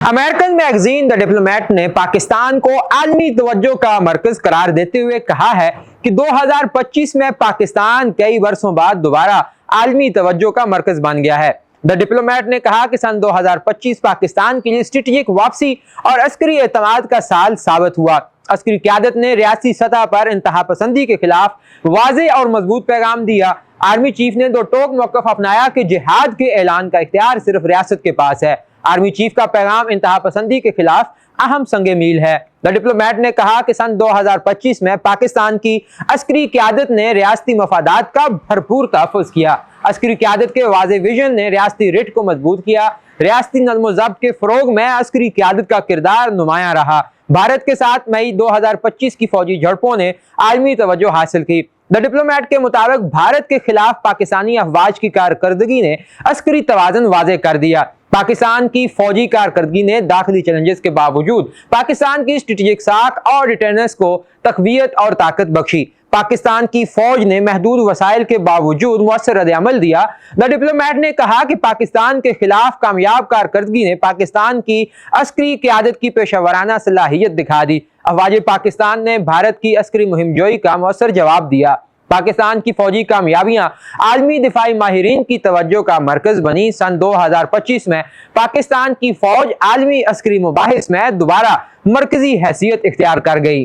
American magazine the diplomat ने पाकिस्तान को आलमी तवज्जो का मरकज करार देते हुए कहा है कि 2025 में पाकिस्तान कई वर्षों बाद दोबारा आलमी तवज्जो का मरकज बन गया है। द डिप्लोमेट ने कहा कि सन 2025 पाकिस्तान के लिए स्ट्रेटेजिक वापसी और अस्करी एतमाद का साल साबित हुआ। अस्करी क़यादत ने रियासी सतह पर इंतहा पसंदी के खिलाफ वाज़े और मजबूत पैगाम दिया। आर्मी चीफ ने दो टोक मौक़िफ़ अपनाया कि जिहाद के ऐलान का इख्तियार सिर्फ रियासत के पास है। आर्मी चीफ का पैगाम इंतहा पसंदी के खिलाफ अहम संगे मील है। द डिप्लोमेट ने कहा कि सन 2025 में पाकिस्तान की अस्करी क़यादत ने रियासती मफादात का भरपूर तहफ़्फ़ुज़ किया। अस्करी क़यादत के वाज़े विजन ने रियासती रिट को मजबूत किया। रियासती नज़्म-ओ-ज़ब्त के फ़रोग़ में अस्करी क़यादत का किरदार नुमायां रहा। भारत के साथ मई 2025 की फौजी झड़पों ने आलमी तवज्जो हासिल की। द डिप्लोमेट के मुताबिक भारत के खिलाफ पाकिस्तानी अफवाज की कारकर्दगी ने अस्करी तवाज़ुन वाज़े कर दिया। पाकिस्तान की फौजी कारकर्दगी ने दाखिली चैलेंजेस के बावजूद पाकिस्तान की स्ट्रेटेजिक साख और डिटेरेंस को तक़वियत और ताकत बख्शी। पाकिस्तान की फौज ने महदूद वसाइल के बावजूद मुअस्सर रद्द-ए-अमल दिया। द डिप्लोमेट ने कहा कि पाकिस्तान के खिलाफ कामयाब कारकर्दगी ने पाकिस्तान की अस्करी क़यादत की पेशेवराना सलाहियत दिखा दी। अफवाज पाकिस्तान ने भारत की अस्करी मुहिम जोई का मुअस्सर जवाब दिया। पाकिस्तान की फौजी कामयाबियां आलमी दिफाई माहिरीन की तवज्जो का मरकज बनी। सन 2025 में पाकिस्तान की फौज आलमी अस्करी मुबाहिस में दोबारा मरकजी हैसियत इख्तियार कर गई।